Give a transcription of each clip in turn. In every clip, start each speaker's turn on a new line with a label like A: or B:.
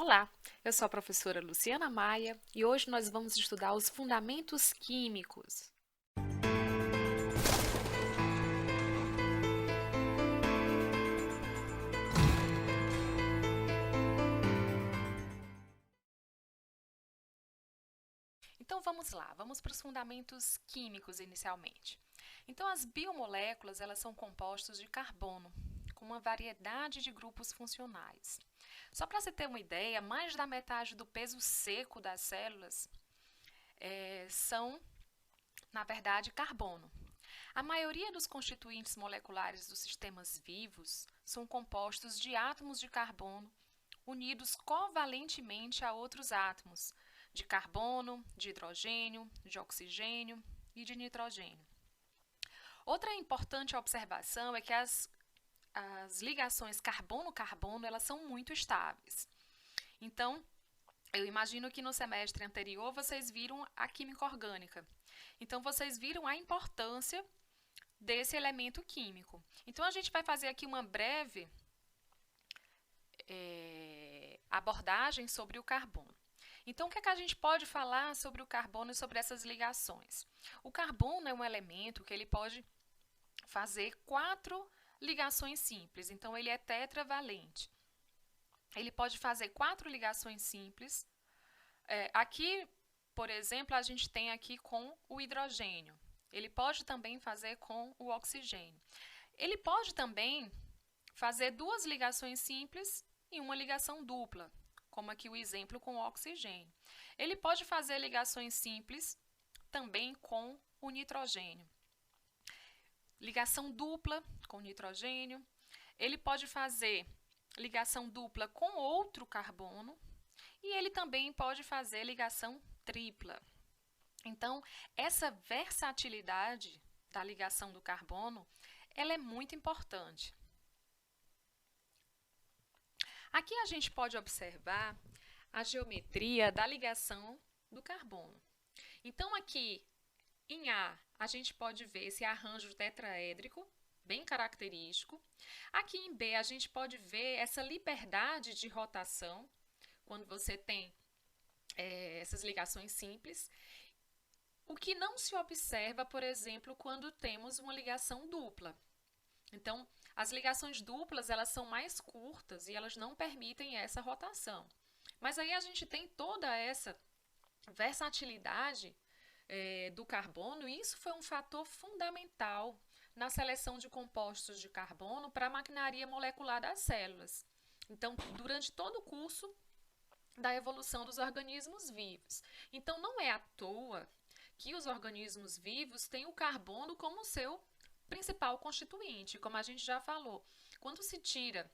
A: Olá, eu sou a professora Luciana Maia e hoje nós vamos estudar os fundamentos químicos. Então vamos lá, vamos para os fundamentos químicos inicialmente. Então as biomoléculas, elas são compostas de carbono, com uma variedade de grupos funcionais. Só para você ter uma ideia, mais da metade do peso seco das células são, na verdade, carbono. A maioria dos constituintes moleculares dos sistemas vivos são compostos de átomos de carbono unidos covalentemente a outros átomos de carbono, de hidrogênio, de oxigênio e de nitrogênio. Outra importante observação é que as ligações carbono-carbono elas são muito estáveis. Então, eu imagino que no semestre anterior vocês viram a química orgânica. Então, vocês viram a importância desse elemento químico. Então, a gente vai fazer aqui uma breve abordagem sobre o carbono. Então, o que é que a gente pode falar sobre o carbono e sobre essas ligações? O carbono é um elemento que ele pode fazer 4 ligações simples. Então, ele é tetravalente. Ele pode fazer 4 ligações simples. Aqui, por exemplo, a gente tem aqui com o hidrogênio. Ele pode também fazer com o oxigênio. Ele pode também fazer 2 ligações simples e uma ligação dupla, como aqui o exemplo com o oxigênio. Ele pode fazer ligações simples também com o nitrogênio. Ligação dupla com o nitrogênio. Ele pode fazer ligação dupla com outro carbono e ele também pode fazer ligação tripla. Então, essa versatilidade da ligação do carbono, ela é muito importante. Aqui a gente pode observar a geometria da ligação do carbono. Então, aqui em A gente pode ver esse arranjo tetraédrico, bem característico. Aqui em B, a gente pode ver essa liberdade de rotação, quando você tem essas ligações simples. O que não se observa, por exemplo, quando temos uma ligação dupla. Então, as ligações duplas, elas são mais curtas e elas não permitem essa rotação. Mas aí a gente tem toda essa versatilidade do carbono e isso foi um fator fundamental na seleção de compostos de carbono para a maquinaria molecular das células. Então, durante todo o curso da evolução dos organismos vivos. Então, não é à toa que os organismos vivos têm o carbono como seu principal constituinte, como a gente já falou. Quando se tira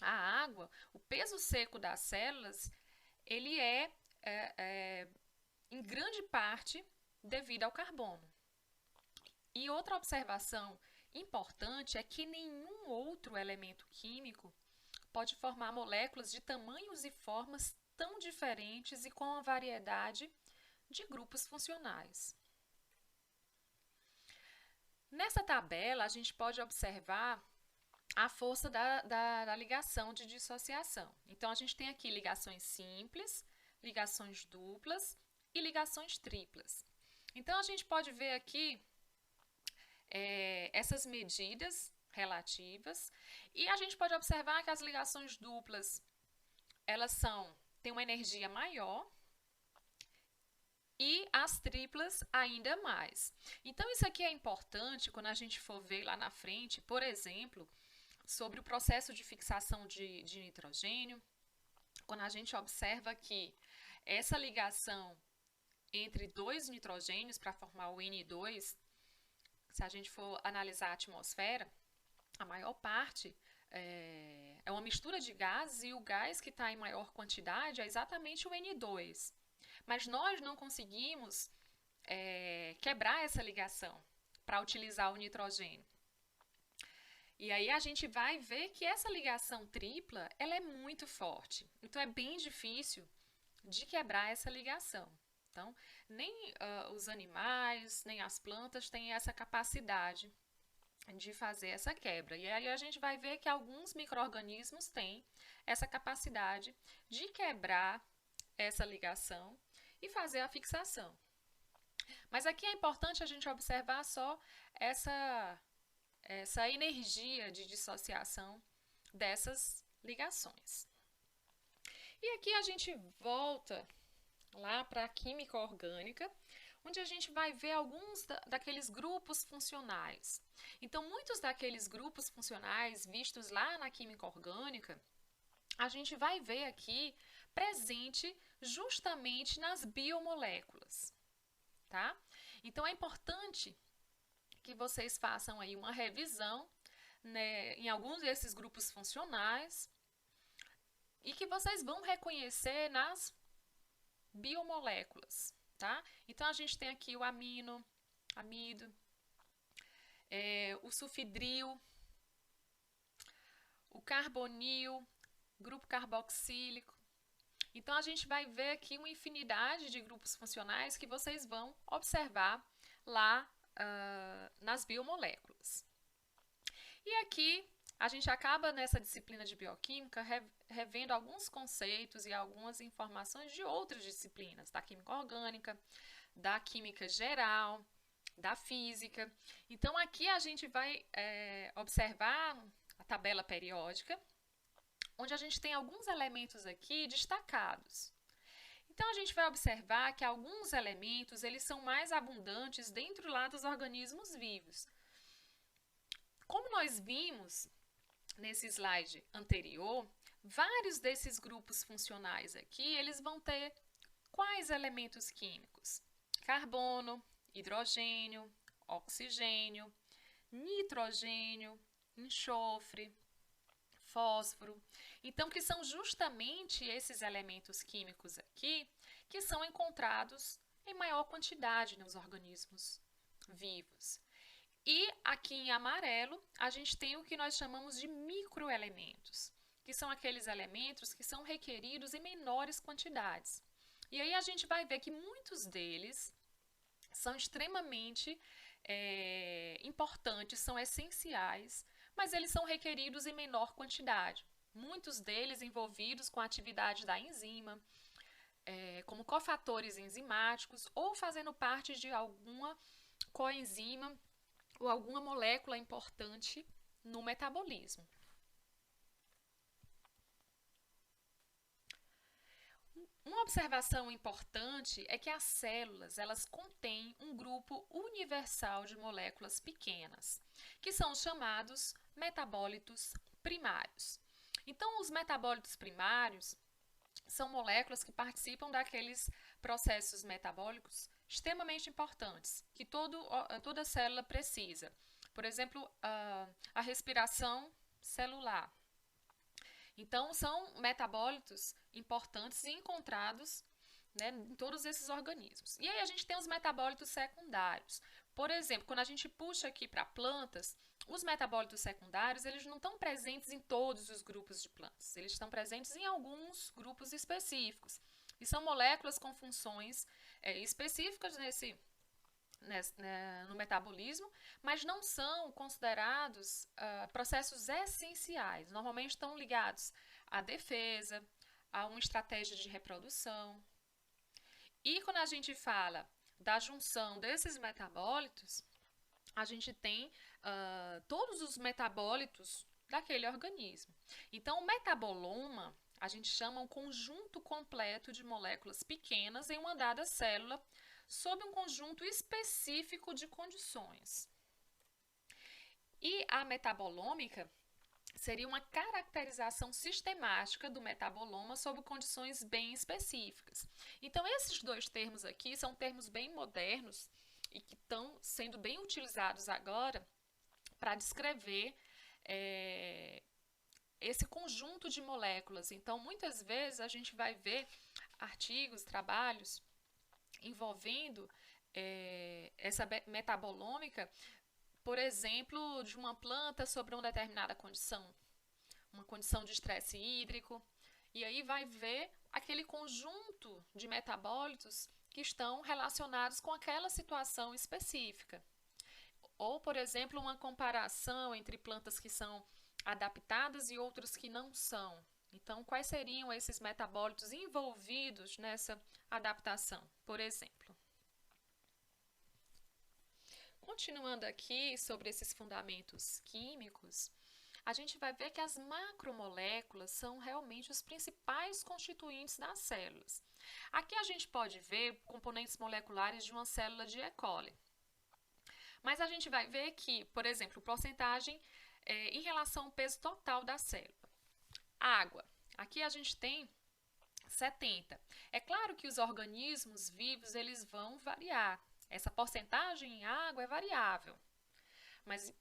A: a água, o peso seco das células, ele em grande parte devido ao carbono. E outra observação importante é que nenhum outro elemento químico pode formar moléculas de tamanhos e formas tão diferentes e com uma variedade de grupos funcionais. Nessa tabela, a gente pode observar a força da ligação de dissociação. Então, a gente tem aqui ligações simples, ligações duplas e ligações triplas. Então, a gente pode ver aqui essas medidas relativas e a gente pode observar que as ligações duplas elas têm uma energia maior e as triplas ainda mais. Então, isso aqui é importante quando a gente for ver lá na frente, por exemplo, sobre o processo de fixação de nitrogênio, quando a gente observa que essa ligação entre 2 nitrogênios para formar o N2, se a gente for analisar a atmosfera, a maior parte é uma mistura de gases e o gás que está em maior quantidade é exatamente o N2. Mas nós não conseguimos quebrar essa ligação para utilizar o nitrogênio. E aí a gente vai ver que essa ligação tripla ela é muito forte. Então é bem difícil de quebrar essa ligação. Então, nem os animais, nem as plantas têm essa capacidade de fazer essa quebra. E aí a gente vai ver que alguns micro-organismos têm essa capacidade de quebrar essa ligação e fazer a fixação. Mas aqui é importante a gente observar só essa energia de dissociação dessas ligações. E aqui a gente volta lá para a química orgânica, onde a gente vai ver alguns daqueles grupos funcionais. Então, muitos daqueles grupos funcionais vistos lá na química orgânica, a gente vai ver aqui presente justamente nas biomoléculas, tá? Então, é importante que vocês façam aí uma revisão, né, em alguns desses grupos funcionais e que vocês vão reconhecer nas biomoléculas, tá? Então, a gente tem aqui o amido, o sulfidril, o carbonil, grupo carboxílico. Então, a gente vai ver aqui uma infinidade de grupos funcionais que vocês vão observar lá nas biomoléculas. E aqui, a gente acaba nessa disciplina de bioquímica revendo alguns conceitos e algumas informações de outras disciplinas, da química orgânica, da química geral, da física. Então, aqui a gente vai observar a tabela periódica, onde a gente tem alguns elementos aqui destacados. Então, a gente vai observar que alguns elementos eles são mais abundantes dentro lá dos organismos vivos. Como nós vimos nesse slide anterior, vários desses grupos funcionais aqui, eles vão ter quais elementos químicos? Carbono, hidrogênio, oxigênio, nitrogênio, enxofre, fósforo. Então, que são justamente esses elementos químicos aqui que são encontrados em maior quantidade nos organismos vivos. E aqui em amarelo, a gente tem o que nós chamamos de microelementos, que são aqueles elementos que são requeridos em menores quantidades. E aí a gente vai ver que muitos deles são extremamente importantes, são essenciais, mas eles são requeridos em menor quantidade. Muitos deles envolvidos com a atividade da enzima, como cofatores enzimáticos ou fazendo parte de alguma coenzima ou alguma molécula importante no metabolismo. Uma observação importante é que as células, elas contêm um grupo universal de moléculas pequenas, que são chamados metabólitos primários. Então, os metabólitos primários são moléculas que participam daqueles processos metabólicos extremamente importantes, que toda célula precisa. Por exemplo, a respiração celular. Então, são metabólitos importantes e encontrados, né, em todos esses organismos. E aí a gente tem os metabólitos secundários. Por exemplo, quando a gente puxa aqui para plantas, os metabólitos secundários, eles não estão presentes em todos os grupos de plantas. Eles estão presentes em alguns grupos específicos. E são moléculas com funções específicas no metabolismo, mas não são considerados processos essenciais. Normalmente estão ligados à defesa, a uma estratégia de reprodução. E quando a gente fala da junção desses metabólitos, a gente tem todos os metabólitos daquele organismo. Então, o metaboloma, a gente chama um conjunto completo de moléculas pequenas em uma dada célula, sob um conjunto específico de condições. E a metabolômica seria uma caracterização sistemática do metaboloma sob condições bem específicas. Então, esses dois termos aqui são termos bem modernos e que estão sendo bem utilizados agora para descrever esse conjunto de moléculas. Então, muitas vezes a gente vai ver artigos, trabalhos envolvendo essa metabolômica, por exemplo, de uma planta sobre uma determinada condição, uma condição de estresse hídrico, e aí vai ver aquele conjunto de metabólitos que estão relacionados com aquela situação específica. Ou, por exemplo, uma comparação entre plantas que são adaptadas e outras que não são. Então, quais seriam esses metabólitos envolvidos nessa adaptação, por exemplo? Continuando aqui sobre esses fundamentos químicos, a gente vai ver que as macromoléculas são realmente os principais constituintes das células. Aqui a gente pode ver componentes moleculares de uma célula de E. coli. Mas a gente vai ver que, por exemplo, porcentagem em relação ao peso total da célula. Água. Aqui a gente tem 70. É claro que os organismos vivos eles vão variar. Essa porcentagem em água é variável. Mas,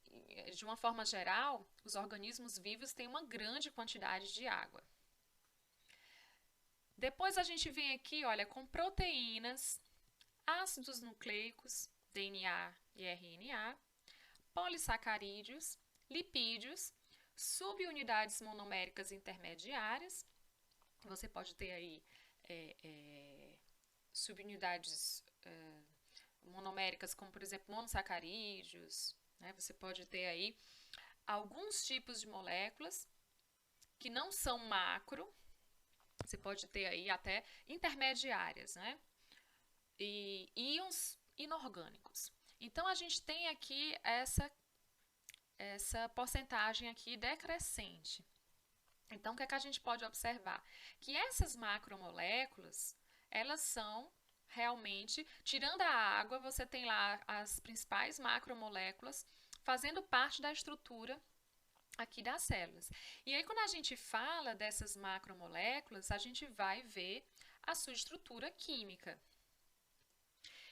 A: de uma forma geral, os organismos vivos têm uma grande quantidade de água. Depois a gente vem aqui, olha, com proteínas, ácidos nucleicos, DNA e RNA, polissacarídeos, lipídios, subunidades monoméricas intermediárias. Você pode ter aí subunidades monoméricas, como por exemplo monossacarídeos, né? Você pode ter aí alguns tipos de moléculas que não são macro, você pode ter aí até intermediárias, né? E íons inorgânicos. Então, a gente tem aqui essa porcentagem aqui decrescente. Então, o que é que a gente pode observar? Que essas macromoléculas, elas são realmente, tirando a água, você tem lá as principais macromoléculas fazendo parte da estrutura aqui das células. E aí, quando a gente fala dessas macromoléculas, a gente vai ver a sua estrutura química.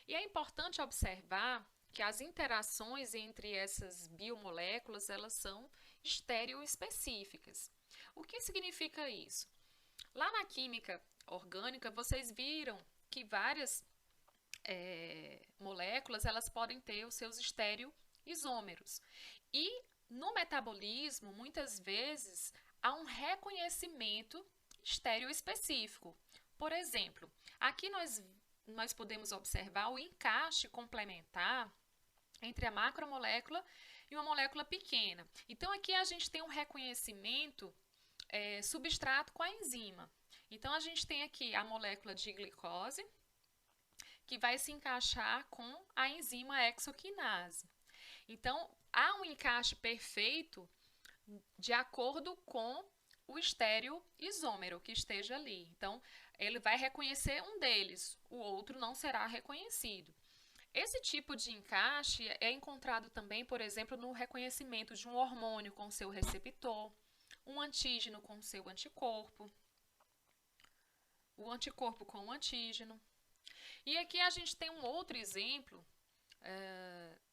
A: E é importante observar que as interações entre essas biomoléculas, elas são estereoespecíficas. O que significa isso? Lá na química orgânica, vocês viram que várias moléculas, elas podem ter os seus estereoisômeros. E no metabolismo, muitas vezes, há um reconhecimento estereoespecífico. Por exemplo, aqui nós podemos observar o encaixe complementar entre a macromolécula e uma molécula pequena. Então, aqui a gente tem um reconhecimento substrato com a enzima. Então, a gente tem aqui a molécula de glicose, que vai se encaixar com a enzima hexoquinase. Então, há um encaixe perfeito de acordo com o estereoisômero que esteja ali. Então, ele vai reconhecer um deles, o outro não será reconhecido. Esse tipo de encaixe é encontrado também, por exemplo, no reconhecimento de um hormônio com seu receptor, um antígeno com seu anticorpo, o anticorpo com o antígeno. E aqui a gente tem um outro exemplo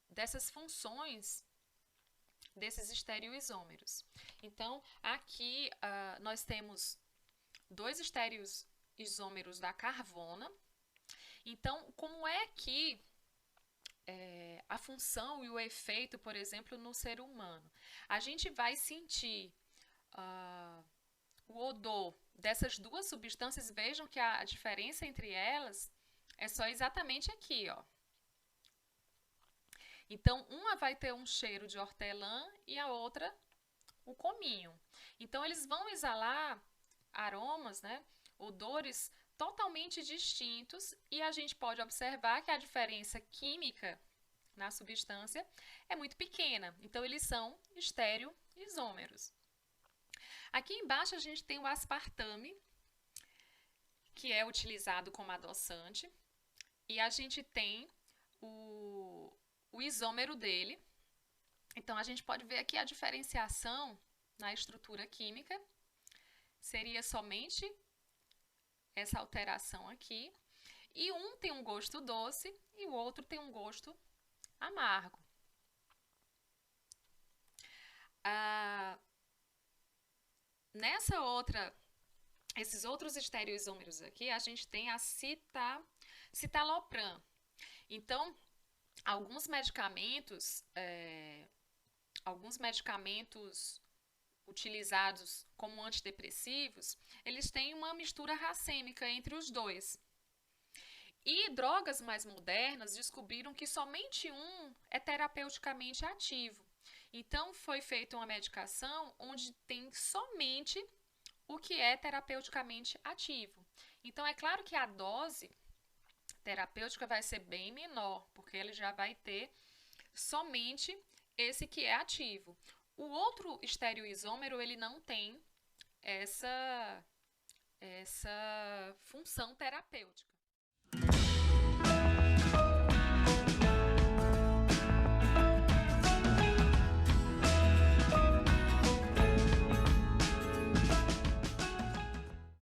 A: dessas funções desses estereoisômeros. Então, aqui nós temos dois estereoisômeros da carvona. Então, como é que a função e o efeito, por exemplo, no ser humano? A gente vai sentir o odor dessas duas substâncias. Vejam que a diferença entre elas é só exatamente aqui, ó. Então, uma vai ter um cheiro de hortelã e a outra o cominho. Então, eles vão exalar aromas, né, odores totalmente distintos, e a gente pode observar que a diferença química na substância é muito pequena. Então, eles são estereoisômeros. Aqui embaixo a gente tem o aspartame, que é utilizado como adoçante, e a gente tem o isômero dele. Então, a gente pode ver aqui a diferenciação na estrutura química. Seria somente essa alteração aqui. E um tem um gosto doce e o outro tem um gosto amargo. Esses outros estereoisômeros aqui, a gente tem a citalopram. Então, alguns medicamentos utilizados como antidepressivos, eles têm uma mistura racêmica entre os dois. E drogas mais modernas descobriram que somente um é terapeuticamente ativo. Então, foi feita uma medicação onde tem somente o que é terapeuticamente ativo. Então, é claro que a dose terapêutica vai ser bem menor, porque ele já vai ter somente esse que é ativo. O outro estereoisômero, ele não tem essa função terapêutica.